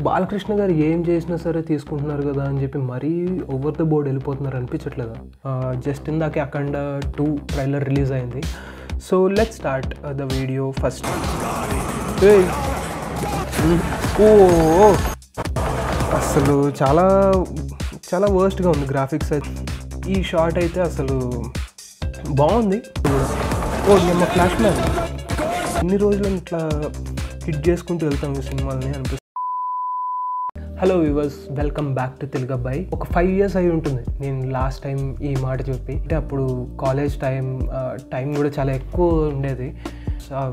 బాలకృష్ణ గారు ఏం చేసినా సరే తీసుకుంటున్నారు కదా అని చెప్పి మరీ ఓవర్ ద బోర్డ్ వెళ్ళిపోతున్నారు అనిపించట్లేదా? జస్ట్ ఇందాకే అఖండ 2 ట్రైలర్ రిలీజ్ అయింది. So let's start the video first. ఓ అసలు చాలా చాలా వర్స్ట్గా ఉంది గ్రాఫిక్స్ అయితే. ఈ షార్ట్ అయితే అసలు బాగుంది. ఓ నిమ్మ ఫ్లాష్ మ్యాన్ ఇన్ని రోజులు ఇట్లా హిట్ చేసుకుంటూ వెళ్తాం ఈ సినిమాలని అనిపిస్తుంది. Hello viewers, welcome back to Telugu అబ్బాయి. ఒక 5 years అయి ఉంటుంది నేను లాస్ట్ టైం ఈ మాట చెప్పి. అంటే అప్పుడు కాలేజ్ టైం కూడా చాలా ఎక్కువ ఉండేది.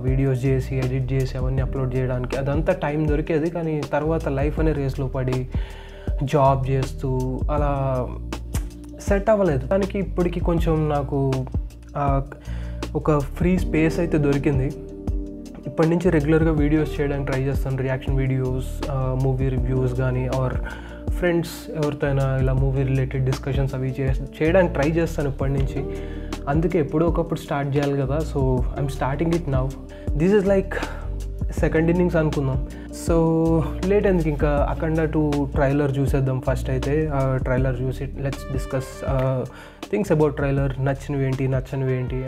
వీడియోస్ చేసి ఎడిట్ చేసి అవన్నీ అప్లోడ్ చేయడానికి అదంతా టైం దొరికేది. కానీ తర్వాత లైఫ్ అనే రేస్లో పడి జాబ్ చేస్తూ అలా సెట్ అవ్వలేదు. దానికి ఇప్పటికి కొంచెం నాకు ఒక ఫ్రీ స్పేస్ అయితే దొరికింది. ఇప్పటి నుంచి రెగ్యులర్గా వీడియోస్ చేయడానికి ట్రై చేస్తాను. రియాక్షన్ వీడియోస్, మూవీ రివ్యూస్ కానీ ఆర్ ఫ్రెండ్స్ ఎవరితో అయినా ఇలా మూవీ రిలేటెడ్ డిస్కషన్స్ అవి చేయడానికి ట్రై చేస్తాను ఇప్పటి నుంచి. అందుకే ఎప్పుడో ఒకప్పుడు స్టార్ట్ చేయాలి కదా. So I'm starting it now. This is like second innings అనుకుందాం. సో లేట్ ఎందుకు, ఇంకా అఖండ 2 ట్రైలర్ చూసేద్దాం ఫస్ట్. అయితే ట్రైలర్ చూసి let's discuss things about trailer. నచ్చినవి ఏంటి, నచ్చనివి ఏంటి.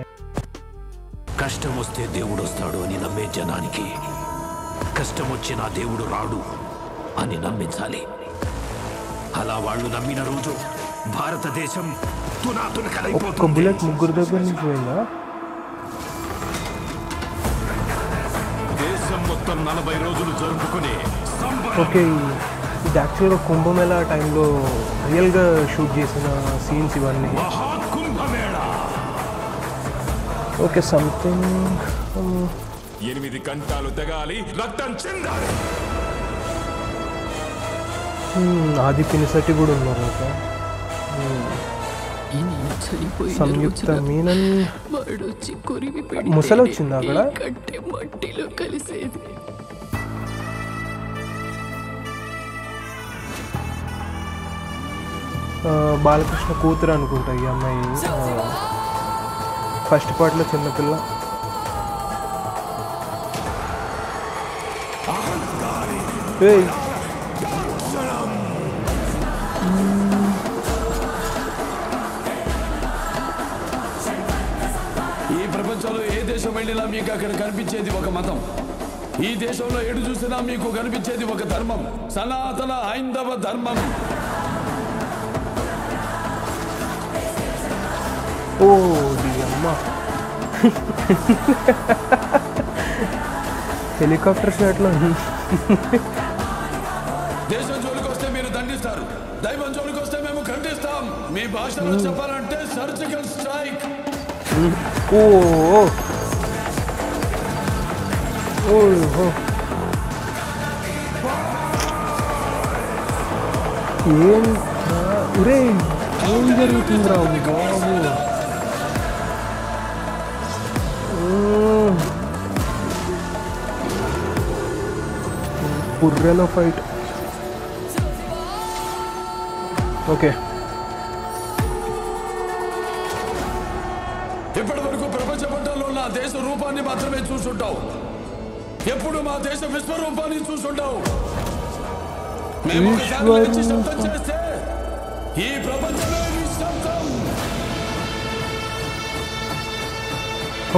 కష్టం వస్తే దేవుడు వస్తాడు అని నమ్మే జనానికి కష్టం వచ్చినా దేవుడు రాడు అని నమ్మించాలి. అలా వాళ్ళు నమ్మిన రోజు భారతదేశం ఒక్క బుల్లెట్ ముగ్గురు దగ్గర నుంచి పోయిందా? దేశం మొత్తం 40 రోజులు జరుపుకునే ఓకే, ఇది యాక్చువల్గా కుంభమేళా టైంలో రియల్గా షూట్ చేసిన సీన్స్ ఇవన్నీ. ఓకే, సంథింగ్ 8 గంటలు తెగాలి, రక్తం చెందాలి. ఆది పినిసెట్టి కూడా ఉన్నారు. ఓకే, సంయుక్త మీనన్ ముసలి వచ్చింది అక్కడ. బాలకృష్ణ కూతురు అనుకుంటా ఈ అమ్మాయి. ఫస్ట్ పార్ట్లో చిన్నపిల్ల. ఈ ప్రపంచంలో ఏ దేశం వెళ్ళినా మీకు అక్కడ కనిపించేది ఒక మతం. ఈ దేశంలో ఎటు చూసినా మీకు కనిపించేది ఒక ధర్మం, సనాతన హైందవ ధర్మం. ఓ అమ్మ, హెలికాప్టర్ షాట్లో. దేశం జోలికి వస్తే మీరు దండిస్తారు, దైవం జోలికి వస్తే మేము ఖండిస్తాం. మీ భాషలో చెప్పాలంటే సర్జికల్ స్ట్రైక్. ఓ ఏం జరుగుతుందిరా బాబు? బుర్రెలో ఫైట్. ఓకే, ఇప్పటి వరకు ప్రపంచ పట్టణంలో నా దేశ రూపాన్ని మాత్రమే చూసుంటావు. ఎప్పుడు మా దేశ విశ్వరూపాన్ని చూసుంటావు. మేము శబ్దం చేస్తే ఈ ప్రపంచమే నిశ్శబ్దం.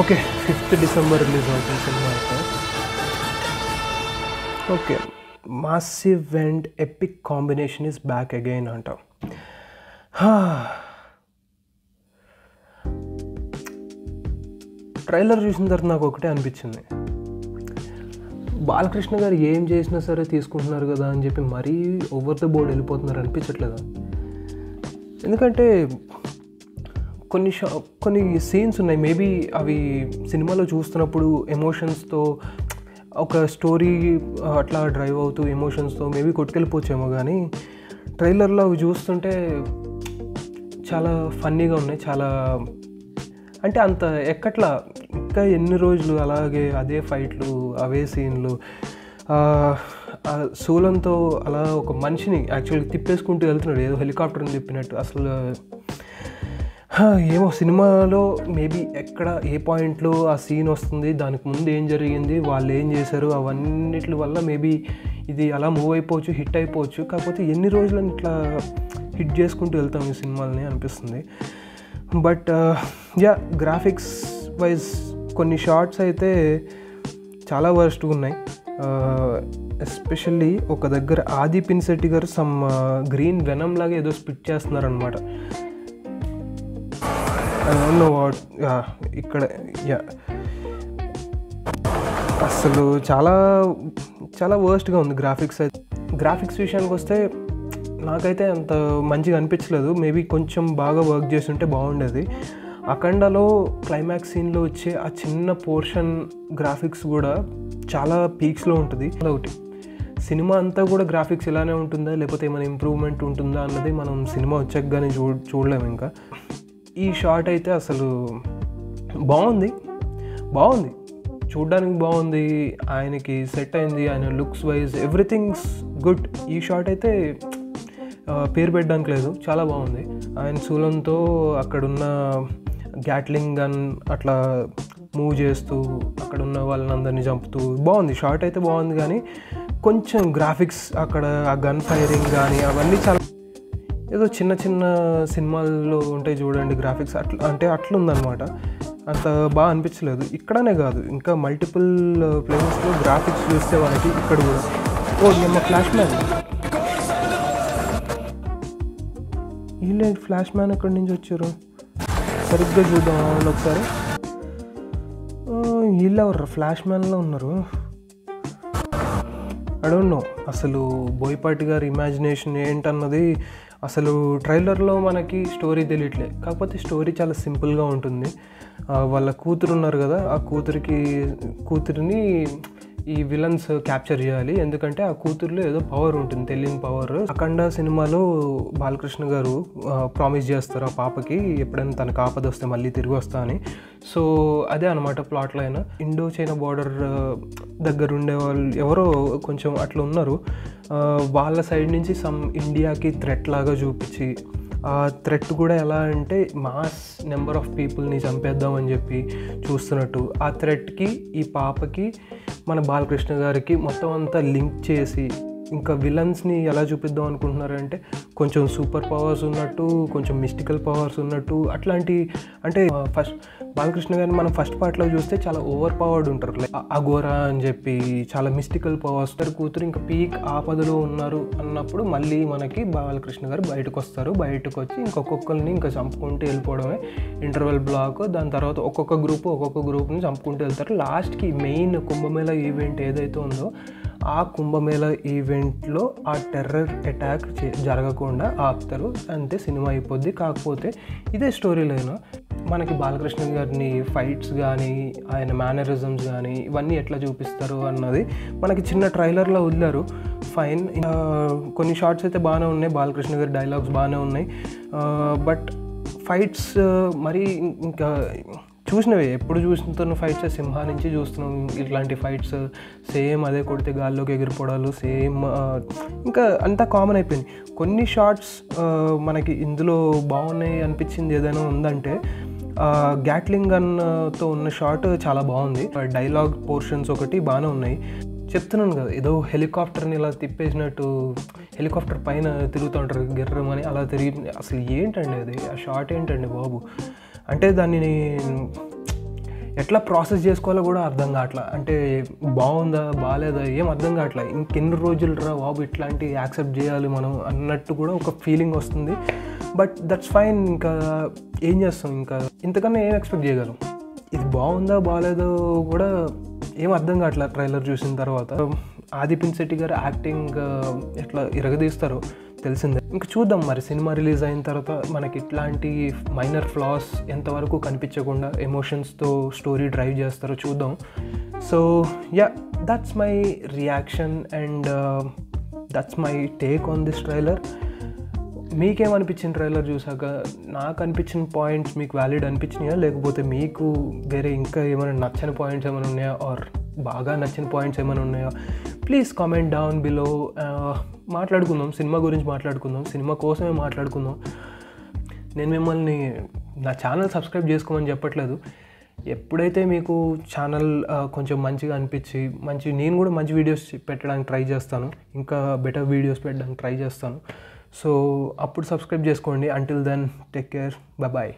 ఓకే, 5th December రిలీజ్ అవుతుంది సినిమా అయితే. Okay, massive and epic combination is back again అంటాం. ట్రైలర్ చూసిన తర్వాత నాకు ఒకటే అనిపించింది, బాలకృష్ణ గారు ఏం చేసినా సరే తీసుకుంటున్నారు కదా అని చెప్పి మరీ ఓవర్ ద బోర్డ్ వెళ్ళిపోతున్నారు అనిపించట్లేదా? ఎందుకంటే కొన్ని సీన్స్ ఉన్నాయి, మేబీ అవి సినిమాలో చూస్తున్నప్పుడు ఎమోషన్స్తో ఒక స్టోరీ అట్లా డ్రైవ్ అవుతూ ఎమోషన్స్తో మేబీ కొట్టుకెళ్ళిపోవచ్చేమో. కానీ ట్రైలర్లో అవి చూస్తుంటే చాలా ఫన్నీగా ఉన్నాయి. చాలా అంటే అంత ఎక్కట్లా, ఇంకా ఎన్ని రోజులు అలాగే అదే ఫైట్లు, అవే సీన్లు, శూలంతో అలా ఒక మనిషిని యాక్చువల్గా తిప్పేసుకుంటూ వెళ్తున్నాడు ఏదో హెలికాప్టర్ని తిప్పినట్టు. అసలు ఏమో సినిమాలో మేబీ ఎక్కడ ఏ పాయింట్లో ఆ సీన్ వస్తుంది, దానికి ముందు ఏం జరిగింది, వాళ్ళు ఏం చేశారు, అవన్నిటి వల్ల మేబీ ఇది అలా మూవ్ అయిపోవచ్చు, హిట్ అయిపోవచ్చు, కాకపోతే ఎన్ని రోజులని ఇట్లా హిట్ చేసుకుంటూ వెళ్తాం ఈ సినిమాలని అనిపిస్తుంది. బట్ యా, గ్రాఫిక్స్ వైజ్ కొన్ని షార్ట్స్ అయితే చాలా వర్స్ట్గా ఉన్నాయి. ఎస్పెషల్లీ ఒక దగ్గర ఆది పినిశెట్టి గారు సమ్ గ్రీన్ వెనమ్ లాగా ఏదో స్పిట్ చేస్తున్నారనమాట. వాట్ ఇక్కడ యా అసలు చాలా చాలా వర్స్ట్గా ఉంది గ్రాఫిక్స్ అయితే. గ్రాఫిక్స్ విషయానికి వస్తే నాకైతే అంత మంచిగా అనిపించలేదు. మేబీ కొంచెం బాగా వర్క్ చేసి ఉంటే బాగుండేది. అఖండలో క్లైమాక్స్ సీన్లో వచ్చే ఆ చిన్న పోర్షన్ గ్రాఫిక్స్ కూడా చాలా పీక్స్లో ఉంటుంది. ఒకటి సినిమా అంతా కూడా గ్రాఫిక్స్ ఇలానే ఉంటుందా లేకపోతే ఏమైనా ఇంప్రూవ్మెంట్ ఉంటుందా అన్నది మనం సినిమా వచ్చాక కానీ చూడలేము. ఇంకా ఈ షాట్ అయితే అసలు బాగుంది చూడ్డానికి బాగుంది, ఆయనకి సెట్ అయింది, ఆయన లుక్స్ వైజ్ ఎవ్రీథింగ్స్ గుడ్. ఈ షాట్ అయితే పేరు పెట్టడానికి లేదు, చాలా బాగుంది. ఆయన శూలంతో అక్కడున్న గ్యాట్లింగ్ గన్ అట్లా మూవ్ చేస్తూ అక్కడున్న వాళ్ళని అందరినీ చంపుతూ బాగుంది. షాట్ అయితే బాగుంది, కానీ కొంచెం గ్రాఫిక్స్ అక్కడ ఆ గన్ ఫైరింగ్ కానీ అవన్నీ చాలా ఏదో చిన్న చిన్న సినిమాల్లో ఉంటాయి చూడండి గ్రాఫిక్స్, అట్లుందనమాట. అంత బాగా అనిపించలేదు. ఇక్కడనే కాదు, ఇంకా మల్టిపుల్ ప్లేసెస్లో గ్రాఫిక్స్ చూస్తే మనకి ఇక్కడ కూడా ఫ్లాష్ మ్యాన్, వీళ్ళేంటి ఫ్లాష్ మ్యాన్ ఎక్కడి నుంచి వచ్చారు సరిగ్గా చూద్దాం ఒకసారి. వీళ్ళు ఎవరు ఫ్లాష్ మ్యాన్లో ఉన్నారు? ఐ డోంట్ నో అసలు బోయపాటి గారి ఇమాజినేషన్ ఏంటన్నది. అసలు ట్రైలర్లో మనకి స్టోరీ తెలియట్లే, కాకపోతే స్టోరీ చాలా సింపుల్గా ఉంటుంది. వాళ్ళ కూతురు ఉన్నారు కదా, ఆ కూతురిని ఈ విలన్స్ క్యాప్చర్ చేయాలి. ఎందుకంటే ఆ కూతురులో ఏదో పవర్ ఉంటుంది, తెలియని పవర్. అఖండ సినిమాలో బాలకృష్ణ గారు ప్రామిస్ చేస్తారు ఆ పాపకి, ఎప్పుడైనా తనకు ఆపద వస్తే మళ్ళీ తిరిగి వస్తా అని. సో అదే అనమాట plot line. Indo China border దగ్గర ఉండే వాళ్ళు ఎవరో కొంచెం అట్లా ఉన్నారు. వాళ్ళ సైడ్ నుంచి సమ్ ఇండియాకి థ్రెట్ లాగా చూపించి, ఆ థ్రెట్ కూడా ఎలా అంటే మాస్ నెంబర్ ఆఫ్ పీపుల్ని చంపేద్దామని చెప్పి చూస్తున్నట్టు. ఆ థ్రెట్కి ఈ పాపకి మన బాలకృష్ణ గారికి మొత్తం అంతా లింక్ చేసి ఇంకా విలన్స్ని ఎలా చూపిద్దాం అనుకుంటున్నారంటే కొంచెం సూపర్ పవర్స్ ఉన్నట్టు, కొంచెం మిస్టికల్ పవర్స్ ఉన్నట్టు అట్లాంటి. అంటే ఫస్ట్ బాలకృష్ణ గారిని మనం ఫస్ట్ పార్ట్లో చూస్తే చాలా ఓవర్ పవర్డ్ ఉంటారు, లైక్ అఘోరా అని చెప్పి చాలా మిస్టికల్ పవర్స్. కూతురు ఇంకా పీక్ ఆపదలో ఉన్నారు అన్నప్పుడు మళ్ళీ మనకి బాలకృష్ణ గారు బయటకు వస్తారు. బయటకు వచ్చి ఇంకొకరిని ఇంకా చంపుకుంటూ వెళ్ళిపోవడమే ఇంటర్వెల్ బ్లాక్. దాని తర్వాత ఒక్కొక్క గ్రూప్ని చంపుకుంటూ వెళ్తారు. లాస్ట్కి మెయిన్ కుంభమేళ ఈవెంట్ ఏదైతే ఉందో ఆ కుంభమేళ ఈవెంట్లో ఆ టెర్రర్ అటాక్ జరగకుండా ఆపుతారు, అంతే సినిమా అయిపోద్ది. కాకపోతే ఇదే స్టోరీ లైన్ మనకి బాలకృష్ణ గారిని ఫైట్స్ కానీ ఆయన మేనరిజమ్స్ కానీ ఇవన్నీ ఎట్లా చూపిస్తారు అన్నది మనకి చిన్న ట్రైలర్లో వదిలారు. ఫైన్, కొన్ని షార్ట్స్ అయితే బాగానే ఉన్నాయి, బాలకృష్ణ గారి డైలాగ్స్ బాగానే ఉన్నాయి. బట్ ఫైట్స్ మరి ఇంకా చూసినవి ఎప్పుడు చూస్తున్న ఫైట్స్ సింహా నుంచి చూస్తున్నాం. ఇట్లాంటి ఫైట్స్ సేమ్ అదే కొడితే గాల్లోకి ఎగిరిపోవడాలు సేమ్, ఇంకా అంతా కామన్ అయిపోయింది. కొన్ని షార్ట్స్ మనకి ఇందులో బాగున్నాయి అనిపించింది ఏదైనా ఉందంటే గ్యాట్లింగ్ గన్తో ఉన్న షాట్ చాలా బాగుంది. డైలాగ్ పోర్షన్స్ ఒకటి బాగానే ఉన్నాయి. చెప్తున్నాను కదా, ఏదో హెలికాప్టర్ని ఇలా తిప్పేసినట్టు హెలికాప్టర్ పైన తిరుగుతూ ఉంటారు గిర్రమని, అలా తిరిగి అసలు ఏంటండి అది, ఆ షాట్ ఏంటండి బాబు. అంటే దాన్ని ఎట్లా ప్రాసెస్ చేసుకోవాలో కూడా అర్థం కావట్లా. అంటే బాగుందా బాగాలేదా ఏం అర్థం కావట్లా. ఇంకెన్ని రోజులు రా బాబు ఇట్లాంటి యాక్సెప్ట్ చేయాలి మనం అన్నట్టు కూడా ఒక ఫీలింగ్ వస్తుంది. బట్ దట్స్ ఫైన్, ఇంకా ఏం చేస్తాం, ఇంకా ఇంతకన్నా ఏం ఎక్స్పెక్ట్ చేయగలం. ఇది బాగుందా బాగాలేదో కూడా ఏం అర్థం కావట్లా ట్రైలర్ చూసిన తర్వాత. ఆది పినిశెట్టి గారు యాక్టింగ్ ఎట్లా ఇరగదీస్తారో తెలిసిందే. ఇంకా చూద్దాం మరి సినిమా రిలీజ్ అయిన తర్వాత మనకి ఇట్లాంటి మైనర్ ఫ్లాస్ ఎంతవరకు కనిపించకుండా ఎమోషన్స్తో స్టోరీ డ్రైవ్ చేస్తారో చూద్దాం. So yeah, that's my reaction and that's my take on this trailer. మీకేమనిపించిన ట్రైలర్ చూసాక? నాకు అనిపించిన పాయింట్స్ మీకు వ్యాలిడ్ అనిపించినాయా, లేకపోతే మీకు వేరే ఇంకా ఏమైనా నచ్చని పాయింట్స్ ఏమైనా ఉన్నాయా, ఆర్ బాగా నచ్చిన పాయింట్స్ ఏమైనా ఉన్నాయా? Please comment down below. మాట్లాడుకుందాం, సినిమా గురించి మాట్లాడుకుందాం, సినిమా కోసమే మాట్లాడుకుందాం. నేను మిమ్మల్ని నా ఛానల్ సబ్స్క్రైబ్ చేసుకోమని చెప్పట్లేదు, ఎప్పుడైతే మీకు ఛానల్ కొంచెం మంచిగా అనిపించి నేను కూడా మంచి వీడియోస్ పెట్టడానికి ట్రై చేస్తాను, ఇంకా బెటర్ వీడియోస్ పెట్టడానికి ట్రై చేస్తాను. సో అప్పుడు సబ్స్క్రైబ్ చేసుకోండి. Until then take care, bye.